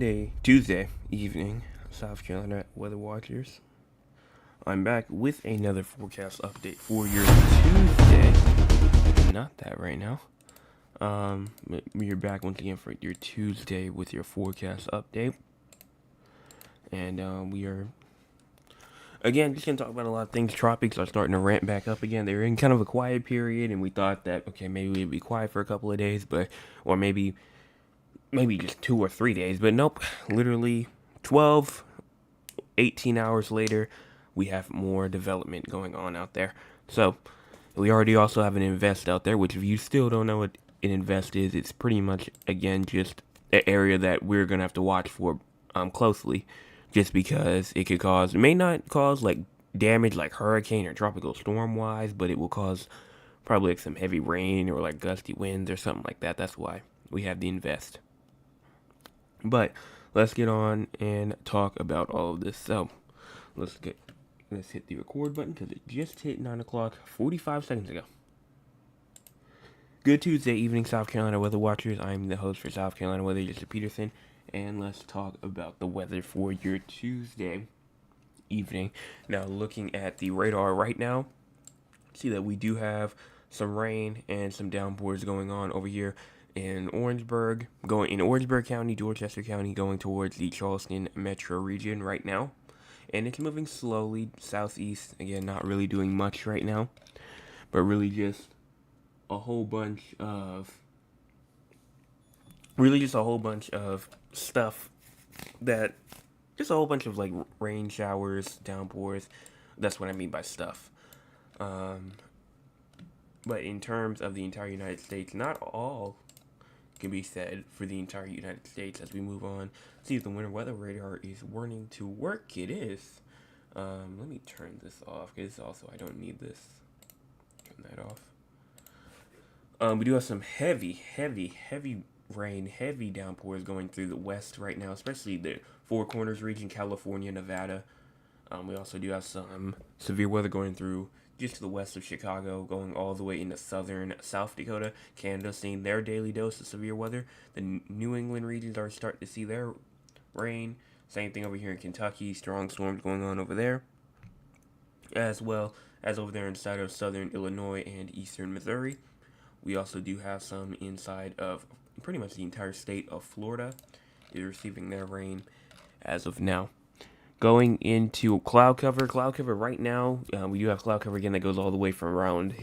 Tuesday evening, South Carolina weather watchers. I'm back with another forecast update for your Tuesday. Not that right now. We're back once again for your Tuesday with your forecast update, and we are again just gonna talk about a lot of things. Tropics are starting to ramp back up again. They're in kind of a quiet period, and we thought that okay, maybe we'd be quiet for a couple of days, or maybe just 2 or 3 days, but nope. Literally 12, 18 hours later, we have more development going on out there. So, we already also have an invest out there, which if you still don't know what an invest is, it's pretty much, again, just an area that we're going to have to watch for closely, just because it may not cause like damage like hurricane or tropical storm wise, but it will cause probably like some heavy rain or like gusty winds or something like that. That's why we have the invest. But let's get on and talk about all of this. So let's hit the record button because it just hit 9 o'clock 45 seconds ago. Good Tuesday evening, South Carolina weather watchers. I'm the host for South Carolina Weather, Justin Peterson, and let's talk about the weather for your Tuesday evening. Now, looking at the radar right now, see that we do have some rain and some downpours going on over here in Orangeburg County, Dorchester County, going towards the Charleston metro region right now. And it's moving slowly southeast. Again, not really doing much right now, but really just a whole bunch of stuff that just a whole bunch of like rain showers, downpours. That's what I mean by stuff. But in terms of the entire United States, not all can be said for the entire United States as we move on. See if the winter weather radar is warning to work. It is. Let me turn this off because also I don't need this. Turn that off. We do have some heavy rain, heavy downpours going through the west right now, especially the Four Corners region, California, Nevada. We also do have some severe weather going through just to the west of Chicago, going all the way into southern South Dakota. Canada seeing their daily dose of severe weather. The New England regions are starting to see their rain. Same thing over here in Kentucky. Strong storms going on over there, as well as over there inside of southern Illinois and eastern Missouri. We also do have some inside of pretty much the entire state of Florida is receiving their rain as of now. Going into cloud cover right now, we do have cloud cover again that goes all the way from around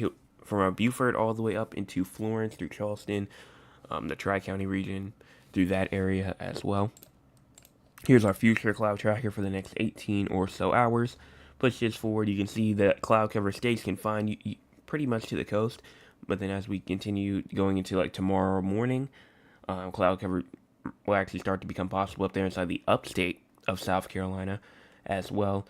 Beaufort all the way up into Florence through Charleston, the Tri-County region through that area as well. Here's our future cloud tracker for the next 18 or so hours. Push this forward, you can see that cloud cover stays confined pretty much to the coast, but then as we continue going into like tomorrow morning, cloud cover will actually start to become possible up there inside the upstate of South Carolina as well.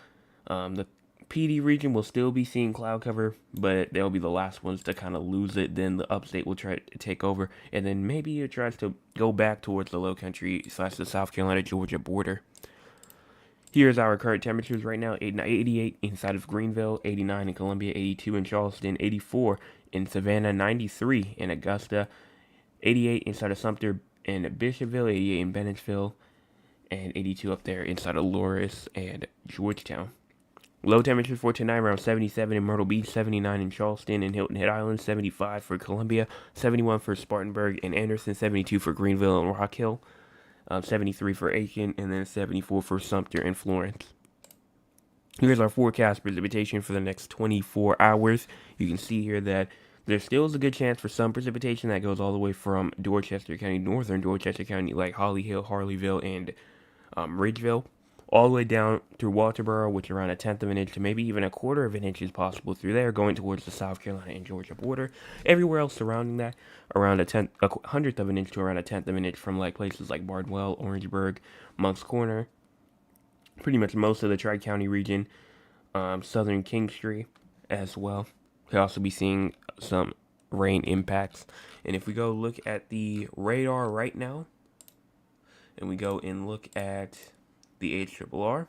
The PD region will still be seeing cloud cover, but they'll be the last ones to kind of lose it. Then the upstate will try to take over, and then maybe it tries to go back towards the low country / the South Carolina-Georgia border. Here's our current temperatures right now. 88 inside of Greenville, 89 in Columbia, 82 in Charleston, 84 in Savannah, 93 in Augusta, 88 inside of Sumter and Bishopville, 88 in Bennettsville, and 82 up there inside of Loris and Georgetown. Low temperatures for tonight around 77 in Myrtle Beach, 79 in Charleston and Hilton Head Island, 75 for Columbia, 71 for Spartanburg and Anderson, 72 for Greenville and Rock Hill, 73 for Aiken, and then 74 for Sumter and Florence. Here's our forecast precipitation for the next 24 hours. You can see here that there still is a good chance for some precipitation that goes all the way from Dorchester County, northern Dorchester County, like Holly Hill, Harleyville, and Ridgeville, all the way down through Walterboro, which around 1/10 of an inch to maybe even 1/4 of an inch is possible through there, going towards the South Carolina and Georgia border. Everywhere else surrounding that, around 1/100th of an inch to around 1/10 of an inch from like places like Bardwell, Orangeburg, Moncks Corner, pretty much most of the Tri-County region, southern Kingstree as well. We'll also be seeing some rain impacts. And if we go look at the radar right now, and we go and look at the HRRR,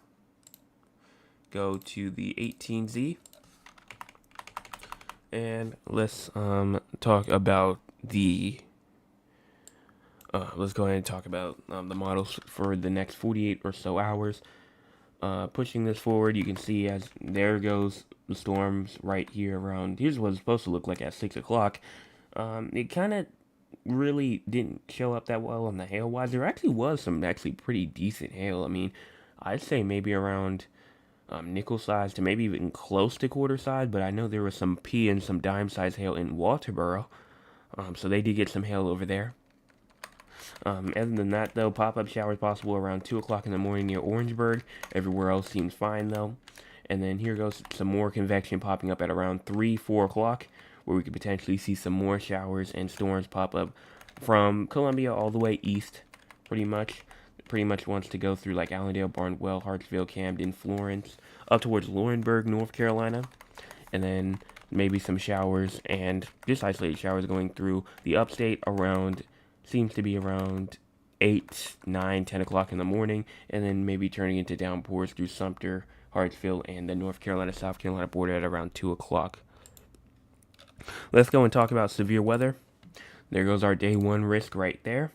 go to the 18Z, and let's talk about the Let's go ahead and talk about the models for the next 48 or so hours. Pushing this forward, you can see as there goes the storms right here around. Here's what it's supposed to look like at 6 o'clock. It kind of really didn't show up that well on the hail wise. There actually was some actually pretty decent hail. I mean, I'd say maybe around nickel size to maybe even close to quarter size, but I know there was some pea and some dime size hail in Walterboro. So they did get some hail over there. Other than that, though, pop-up showers possible around 2 o'clock in the morning near Orangeburg. Everywhere else seems fine, though. And then here goes some more convection popping up at around 3, 4 o'clock, where we could potentially see some more showers and storms pop up from Columbia all the way east, pretty much. Pretty much wants to go through like Allendale, Barnwell, Hartsville, Camden, Florence, up towards Laurinburg, North Carolina. And then maybe some showers and just isolated showers going through the upstate around, seems to be around 8, 9, 10 o'clock in the morning, and then maybe turning into downpours through Sumter, Hartsville, and the North Carolina, South Carolina border at around 2 o'clock. Let's go and talk about severe weather. There goes our day one risk right there.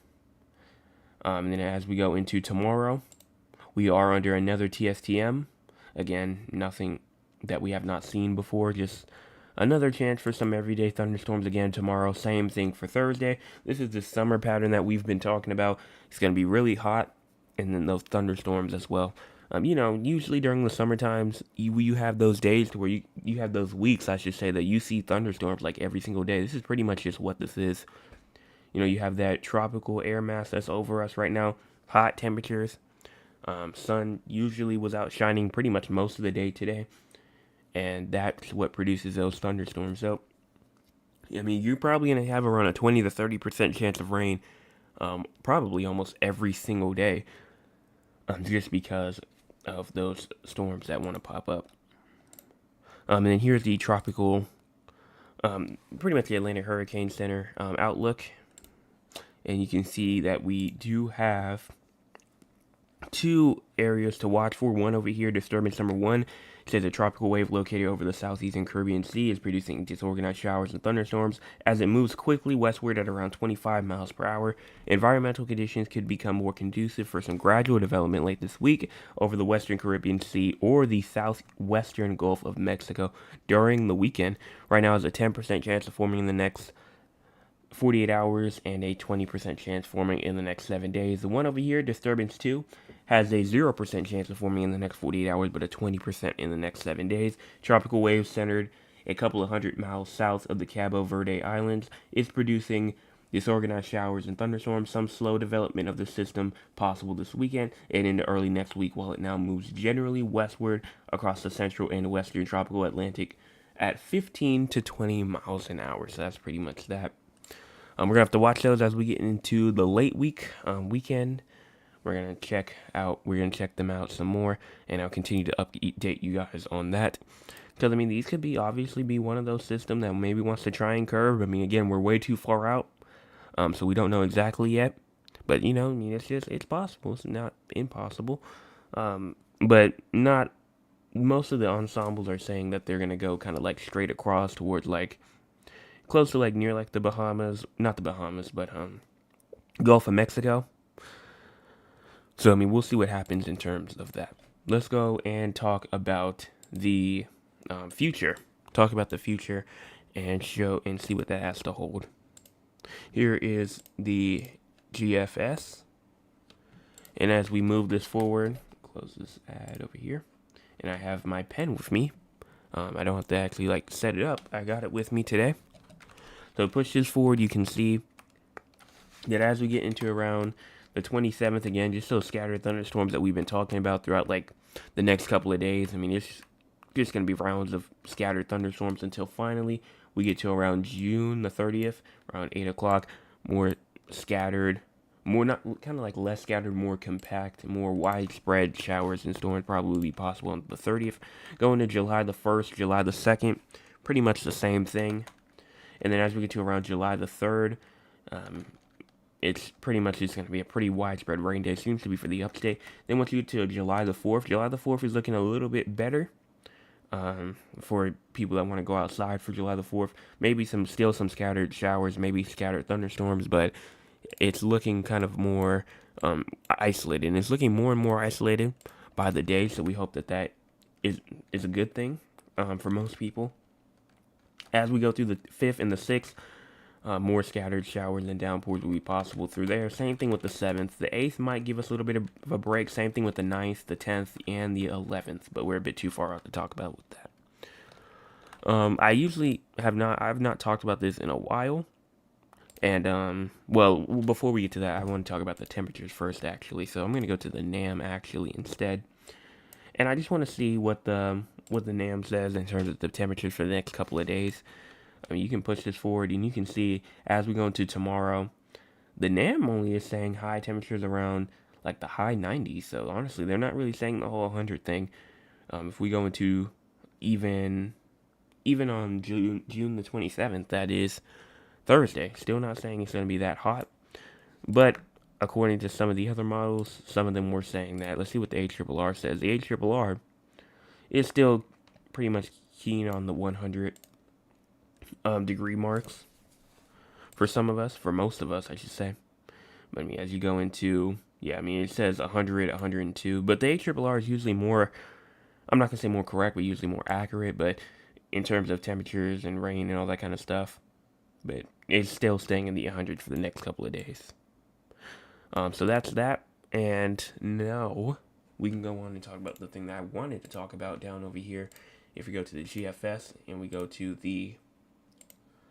And then as we go into tomorrow, we are under another TSTM. Again, nothing that we have not seen before, just another chance for some everyday thunderstorms again tomorrow. Same thing for Thursday. This is the summer pattern that we've been talking about. It's going to be really hot, and then those thunderstorms as well. Usually during the summer times, you have those days to where you have those weeks, I should say, that you see thunderstorms like every single day. This is pretty much just what this is. You have that tropical air mass that's over us right now, hot temperatures. Sun usually was out shining pretty much most of the day today, and that's what produces those thunderstorms. So, I mean, you're probably going to have around a 20 to 30% chance of rain, probably almost every single day, just because of those storms that want to pop up. And then here's the tropical, pretty much the Atlantic Hurricane Center outlook. And you can see that we do have 2 areas to watch for. One over here, disturbance number 1, says a tropical wave located over the southeastern Caribbean Sea is producing disorganized showers and thunderstorms as it moves quickly westward at around 25 miles per hour. Environmental conditions could become more conducive for some gradual development late this week over the western Caribbean Sea or the southwestern Gulf of Mexico during the weekend. Right now, is a 10% chance of forming in the next 48 hours and a 20% chance forming in the next 7 days. The one over here, disturbance 2, has a 0% chance of forming in the next 48 hours, but a 20% in the next 7 days. Tropical wave centered a couple of 100 miles south of the Cabo Verde Islands is producing disorganized showers and thunderstorms. Some slow development of the system possible this weekend and into early next week, while it now moves generally westward across the central and western tropical Atlantic at 15 to 20 miles an hour. So that's pretty much that. We're going to have to watch those as we get into the late week, weekend. We're going to check them out some more, and I'll continue to update you guys on that. Because, I mean, these could obviously be one of those systems that maybe wants to try and curve. I mean, again, we're way too far out, so we don't know exactly yet. But, it's possible. It's not impossible. But not, most of the ensembles are saying that they're going to go kind of like straight across towards like, close to like near like the Bahamas, not the Bahamas, but Gulf of Mexico. So, I mean, we'll see what happens in terms of that. Let's go and talk about the future. Talk about the future and see what that has to hold. Here is the GFS. And as we move this forward, close this ad over here. And I have my pen with me. I don't have to actually like set it up. I got it with me today. So push this forward, you can see that as we get into around the 27th, again, just those scattered thunderstorms that we've been talking about throughout like the next couple of days. I mean, it's just going to be rounds of scattered thunderstorms until finally we get to around June the 30th, around 8 o'clock, more scattered, more not kind of like less scattered, more compact, more widespread showers and storms probably be possible on the 30th. Going to July the 1st, July the 2nd, pretty much the same thing. And then as we get to around July the 3rd, it's pretty much just going to be a pretty widespread rain day. Seems to be for the upstate. Then once you get to July the 4th is looking a little bit better for people that want to go outside for July the 4th. Maybe still some scattered showers, maybe scattered thunderstorms, but it's looking kind of more isolated, and it's looking more and more isolated by the day. So we hope that that is a good thing for most people. As we go through the 5th and the 6th, more scattered showers and downpours will be possible through there. Same thing with the 7th. The 8th might give us a little bit of a break. Same thing with the 9th, the 10th, and the 11th. But we're a bit too far out to talk about with that. I usually I've not talked about this in a while. And, well, before we get to that, I want to talk about the temperatures first, actually. So I'm going to go to the NAM, actually, instead. And I just want to see what the NAM says in terms of the temperatures for the next couple of days. I mean, you can push this forward, and you can see as we go into tomorrow, the NAM only is saying high temperatures around like the high 90s. So honestly, they're not really saying the whole 100 thing. If we go into even on June the 27th, that is Thursday, still not saying it's going to be that hot. But according to some of the other models, some of them were saying that. Let's see what the HRRR says. The HRRR is still pretty much keen on the 100 degree marks for some of us, for most of us, I should say. But I mean, as you go into, yeah, I mean, it says 100, 102, but the HRRR is usually more, I'm not going to say more correct, but usually more accurate, but in terms of temperatures and rain and all that kind of stuff. But it's still staying in the 100 for the next couple of days. So that's that. And now we can go on and talk about the thing that I wanted to talk about down over here. If we go to the GFS and we go to the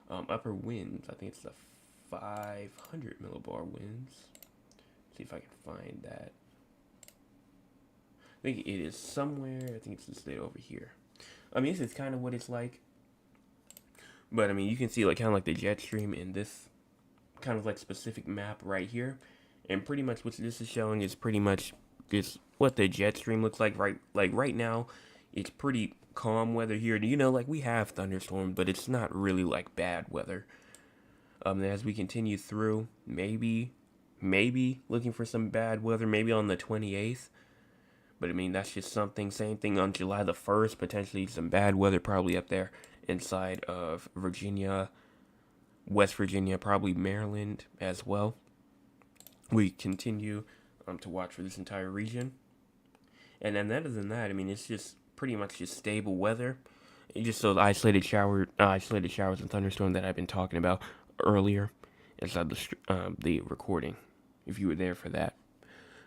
upper winds, I think it's the 500 millibar winds. See if I can find that. I think it is somewhere. I think it's listed over here. I mean, this is kind of what it's like. But I mean, you can see like kind of like the jet stream in this kind of like specific map right here. And pretty much what this is showing is pretty much just what the jet stream looks like right now. It's pretty calm weather here. You know, like we have thunderstorms, but it's not really like bad weather. As we continue through, maybe looking for some bad weather, maybe on the 28th. But I mean, that's just something. Same thing on July the 1st, potentially some bad weather probably up there inside of Virginia, West Virginia, probably Maryland as well. We continue to watch for this entire region. And then other than that, I mean, it's just pretty much just stable weather. Just those isolated showers and thunderstorms that I've been talking about earlier inside the recording, if you were there for that.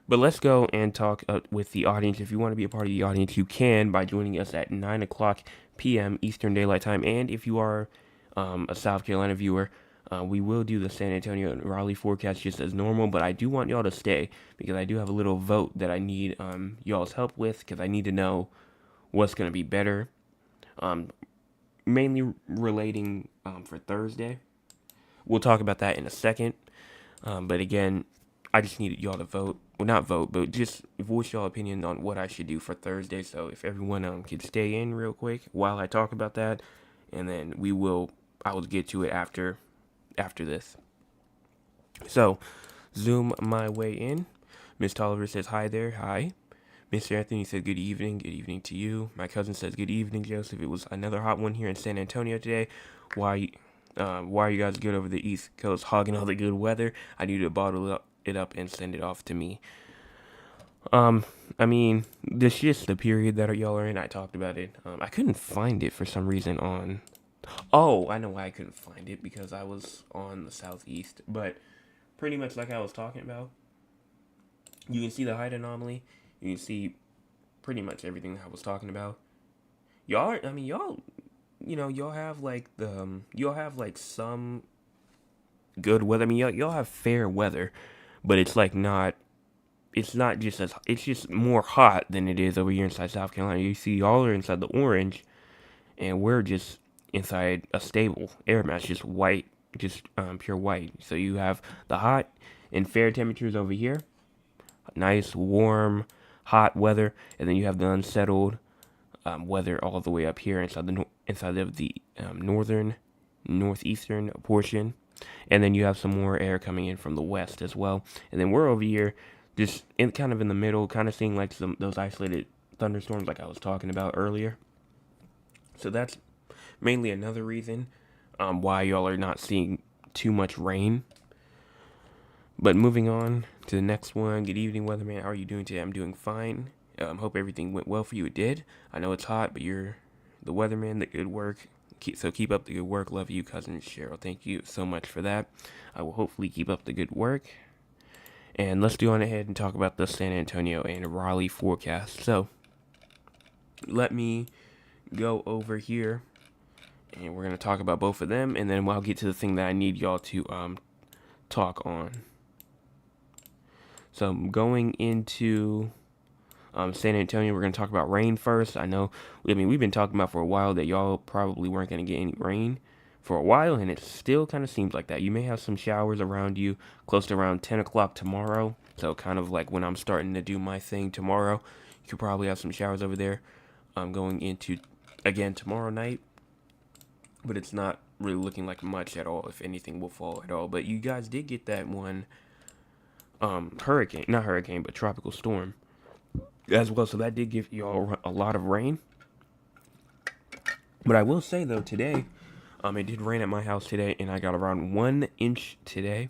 But let's go and talk with the audience. If you want to be a part of the audience, you can by joining us at 9 o'clock p.m. Eastern Daylight Time. And if you are a South Carolina viewer, we will do the San Antonio and Raleigh forecast just as normal. But I do want y'all to stay because I do have a little vote that I need y'all's help with because I need to know what's going to be better. Mainly relating for Thursday. We'll talk about that in a second. But again, I just need y'all to vote. Well, not vote, but just voice y'all opinion on what I should do for Thursday. So if everyone could stay in real quick while I talk about that, and then I will get to it after this. So, zoom my way in. Miss Tolliver says hi there. Hi. Mr. Anthony said good evening. Good evening to you. My cousin says good evening, Joseph. It was another hot one here in San Antonio today. Why are you guys good over the East Coast hogging all the good weather? I need to bottle it up and send it off to me. I mean, this just the period that y'all are in. I talked about it. I couldn't find it for some reason on. Oh, I know why I couldn't find it because I was on the southeast. But pretty much like I was talking about, you can see the height anomaly. You can see pretty much everything that I was talking about. Y'all have like y'all have like some good weather. I mean, y'all have fair weather, but it's like not. It's not just as. It's just more hot than it is over here inside South Carolina. You see, y'all are inside the orange, and we're just inside a stable air mass, just white, just pure white. So you have the hot and fair temperatures over here, nice warm, hot weather, and then you have the unsettled weather all the way up here inside of the northeastern portion, and then you have some more air coming in from the west as well, and then we're over here just kind of in the middle, kind of seeing like those isolated thunderstorms like I was talking about earlier. So that's mainly another reason why y'all are not seeing too much rain. But moving on to the next one. Good evening, weatherman. How are you doing today? I'm doing fine. Hope everything went well for you. It did. I know it's hot, but you're the weatherman. The good work. So keep up the good work. Love you, cousin Cheryl. Thank you so much for that. I will hopefully keep up the good work. And let's go on ahead and talk about the San Antonio and Raleigh forecast. So let me go over here, and we're going to talk about both of them, and then I'll get to the thing that I need y'all to talk on. So going into San Antonio, we're going to talk about rain first. I mean, we've been talking about for a while that y'all probably weren't going to get any rain for a while, and it still kind of seems like that. You may have some showers around you close to around 10 o'clock tomorrow. So kind of like when I'm starting to do my thing tomorrow, you could probably have some showers over there. Going into, again, tomorrow night. But it's not really looking like much at all, if anything will fall at all. But you guys did get that one not hurricane, but tropical storm as well. So that did give y'all a lot of rain. But I will say, though, today, it did rain at my house today, and I got around 1 inch today.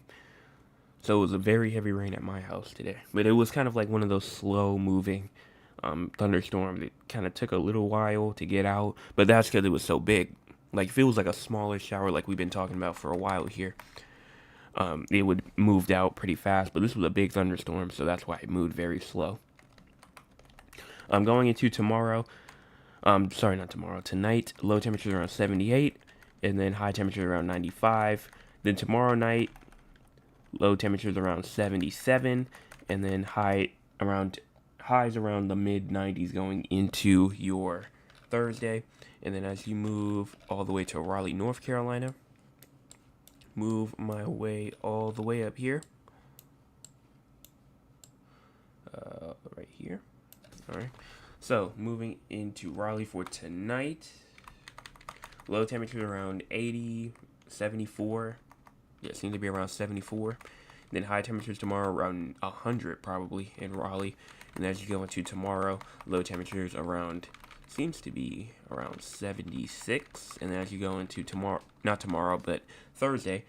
So it was a very heavy rain at my house today. But it was kind of like one of those slow-moving thunderstorms. It kind of took a little while to get out, but that's because it was so big. Like, if it was like a smaller shower like we've been talking about for a while here, it would moved out pretty fast. But this was a big thunderstorm, so that's why it moved very slow. Going into tomorrow, sorry, not tomorrow, tonight, low temperatures around 78, and then high temperatures around 95. Then tomorrow night, low temperatures around 77, and then highs around the mid 90s going into your Thursday. And then as you move all the way to Raleigh, North Carolina, move my way all the way up here, right here. All right. So moving into Raleigh for tonight, low temperature around 80, 74. Yeah, seems to be around 74. Then high temperatures tomorrow around 100 probably in Raleigh. And as you go into tomorrow, low temperatures seems to be around 76. And then as you go into not tomorrow, but Thursday,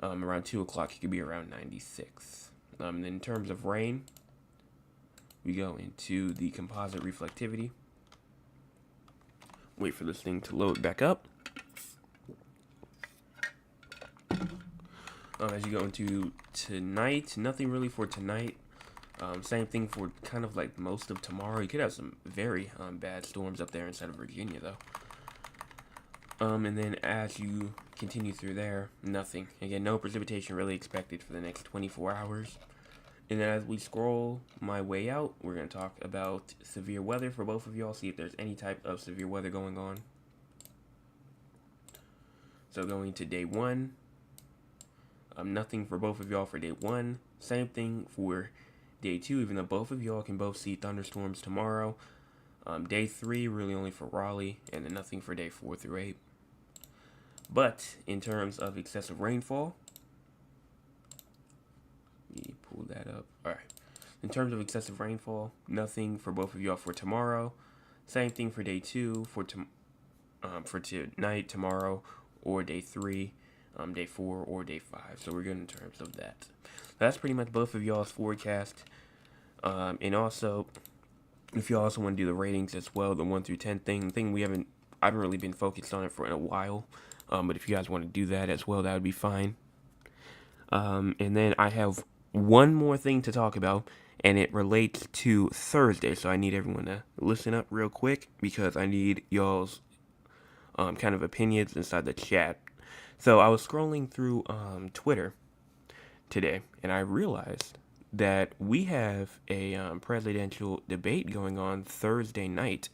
around 2 o'clock, it could be around 96. Then in terms of rain, we go into the composite reflectivity. Wait for this thing to load back up. As you go into tonight, nothing really for tonight. Same thing for kind of like most of tomorrow. You could have some very bad storms up there inside of Virginia, though. And then as you continue through there, nothing. Again, no precipitation really expected for the next 24 hours. And then as we scroll my way out, we're going to talk about severe weather for both of y'all, see if there's any type of severe weather going on. So going to day 1, nothing for both of y'all for day 1. Same thing for day 2, even though both of y'all can both see thunderstorms tomorrow. Day 3, really only for Raleigh, and then nothing for day 4 through 8. But in terms of excessive rainfall, let me pull that up. All right. In terms of excessive rainfall, nothing for both of y'all for tomorrow. Same thing for day 2, for tonight, tomorrow, or day 3, day 4, or day 5. So we're good in terms of that. That's pretty much both of y'all's forecast. And also, if you also want to do the ratings as well, the 1 through 10 thing I haven't really been focused on it for a while. But if you guys want to do that as well, that would be fine. And then I have one more thing to talk about, and it relates to Thursday. So I need everyone to listen up real quick because I need y'all's kind of opinions inside the chat. So I was scrolling through Twitter today, and I realized that we have a presidential debate going on Thursday night.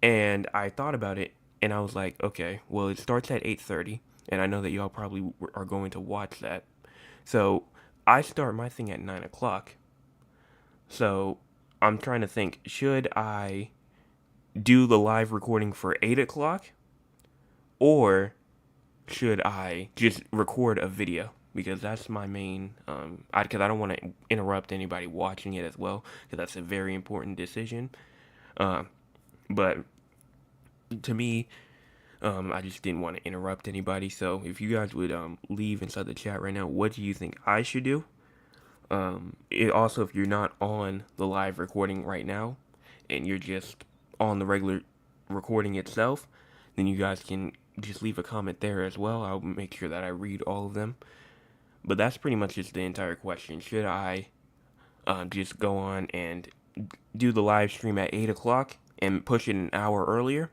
And I thought about it, and I was like, okay, well, it starts at 8:30, and I know that y'all probably are going to watch that. So I start my thing at 9 o'clock. So I'm trying to think, should I do the live recording for 8 o'clock? Or should I just record a video? Because that's my main, because I don't want to interrupt anybody watching it as well, because that's a very important decision. But to me, I just didn't want to interrupt anybody. So if you guys would leave inside the chat right now, what do you think I should do? It also, if you're not on the live recording right now and you're just on the regular recording itself, then you guys can just leave a comment there as well. I'll make sure that I read all of them. But that's pretty much just the entire question. Should I just go on and do the live stream at 8 o'clock and push it an hour earlier?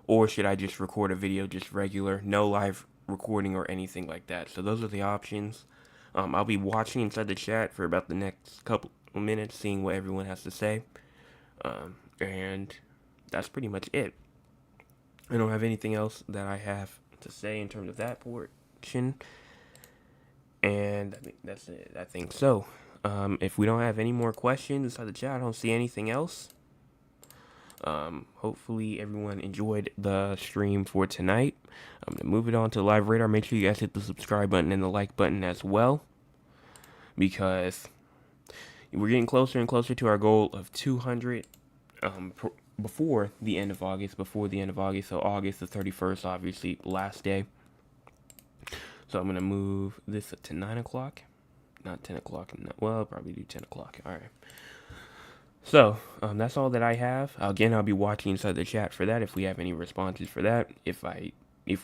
Or should I just record a video just regular, no live recording or anything like that? So those are the options. I'll be watching inside the chat for about the next couple of minutes, seeing what everyone has to say. And that's pretty much it. I don't have anything else that I have to say in terms of that portion. And I think that's it. I think so. If we don't have any more questions inside the chat, I don't see anything else. Hopefully everyone enjoyed the stream for tonight. I'm going to move it on to Live Radar. Make sure you guys hit the subscribe button and the like button as well, because we're getting closer and closer to our goal of 200 before the end of August. So August the 31st, obviously, last day. So I'm going to move this to 9 o'clock. Not 10 o'clock. Well, I'll probably do 10 o'clock. All right. So, that's all that I have. Again, I'll be watching inside the chat for that if we have any responses for that. If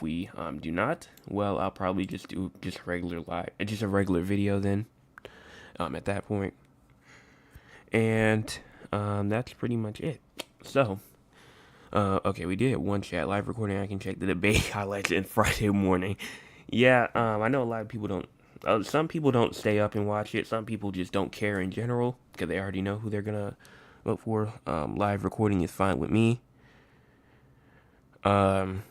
we do not, well, I'll probably just do just a regular video then, at that point. And, that's pretty much it. So, okay, we did one chat live recording. I can check the debate highlights in Friday morning. Yeah, I know a lot of people don't. Some people don't stay up and watch it. Some people just don't care in general because they already know who they're gonna vote for. Live recording is fine with me. So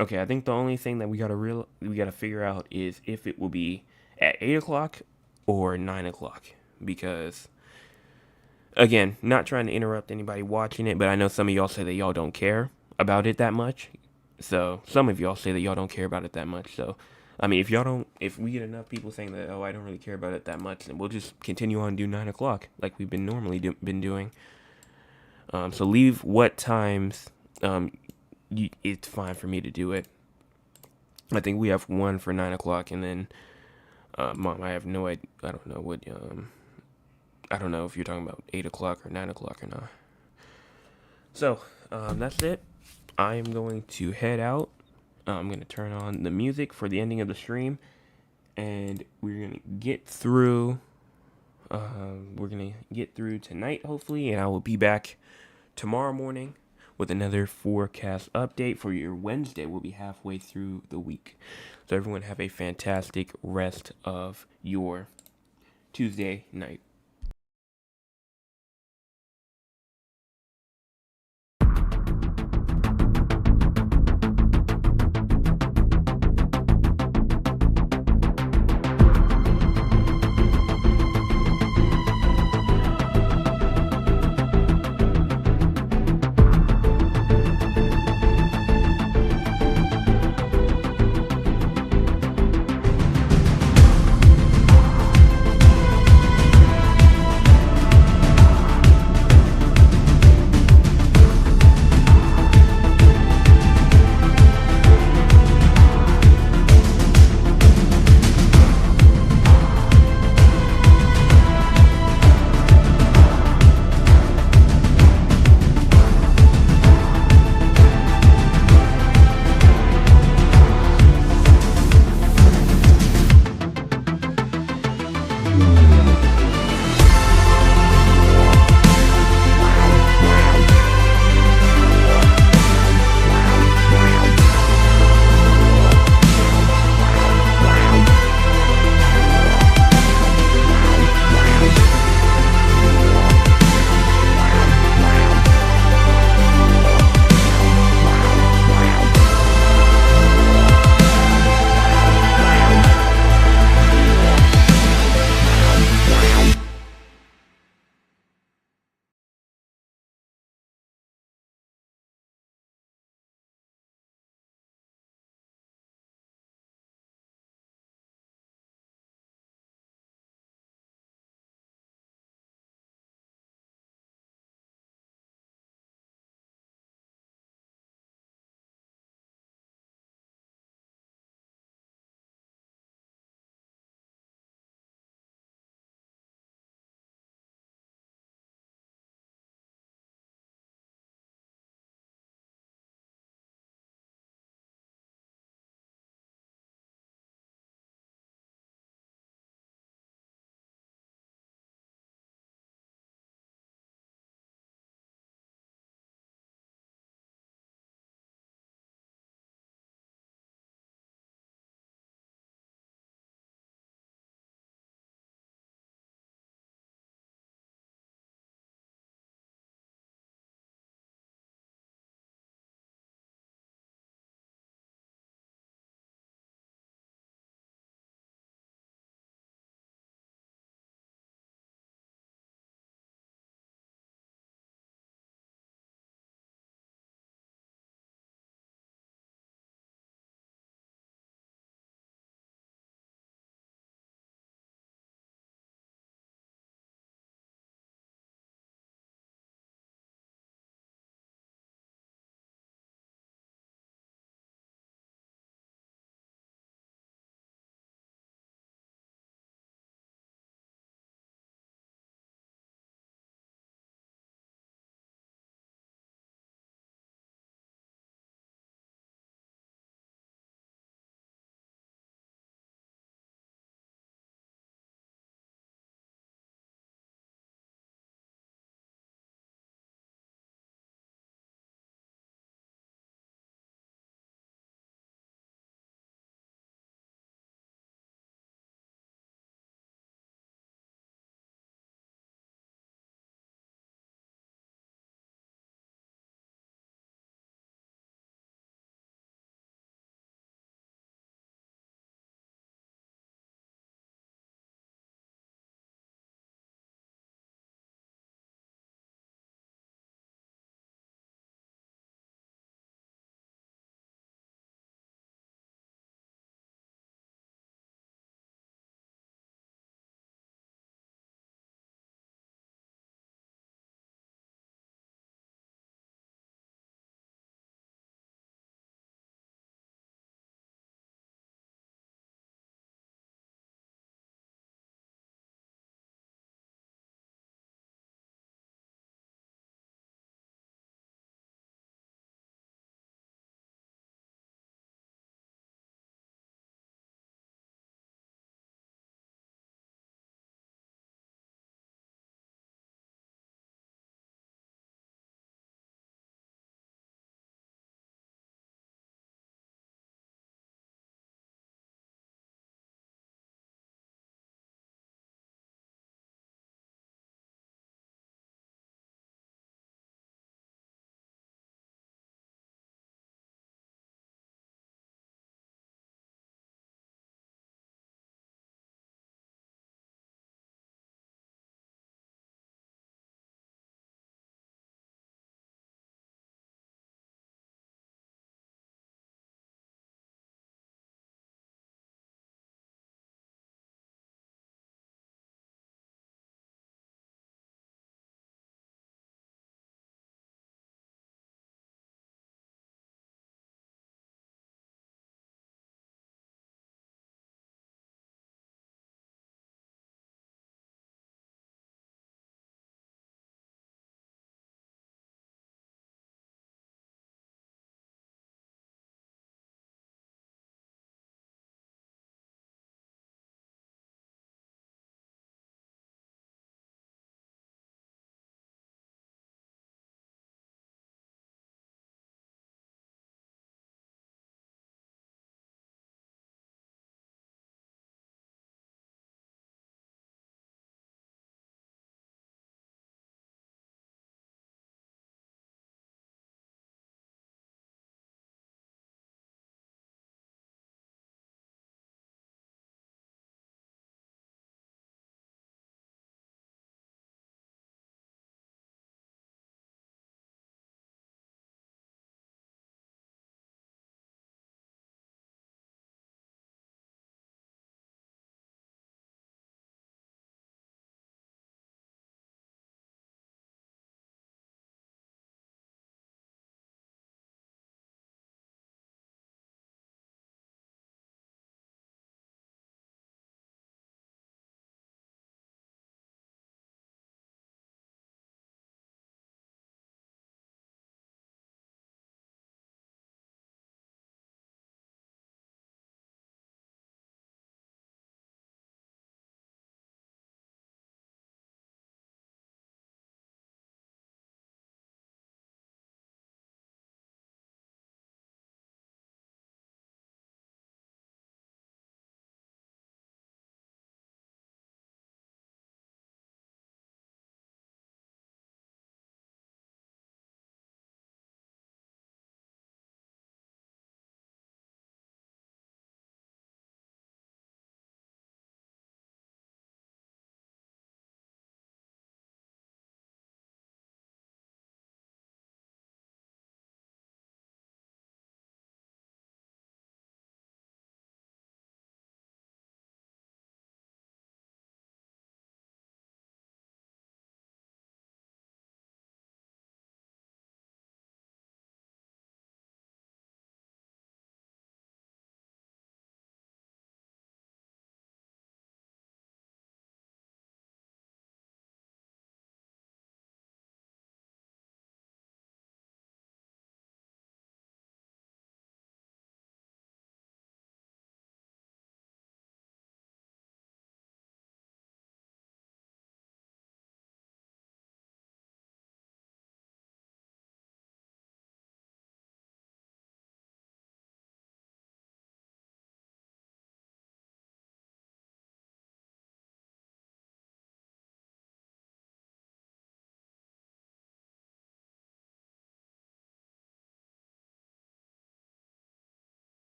okay, I think the only thing that we gotta figure out is if it will be at 8 o'clock or 9 o'clock, because again, not trying to interrupt anybody watching it, but I know some of y'all say that y'all don't care about it that much. So some of y'all say that y'all don't care about it that much. So I mean, if we get enough people saying that, oh, I don't really care about it that much, then we'll just continue on and do 9 o'clock like we've been normally been doing. So leave what times it's fine for me to do it. I think we have one for 9 o'clock, and then Mom, I have no idea. I don't know what. I don't know if you're talking about 8 o'clock or 9 o'clock or not. So that's it. I am going to head out. I'm going to turn on the music for the ending of the stream, and we're going to get through tonight, hopefully, and I will be back tomorrow morning with another forecast update for your Wednesday. We'll be halfway through the week. So everyone have a fantastic rest of your Tuesday night.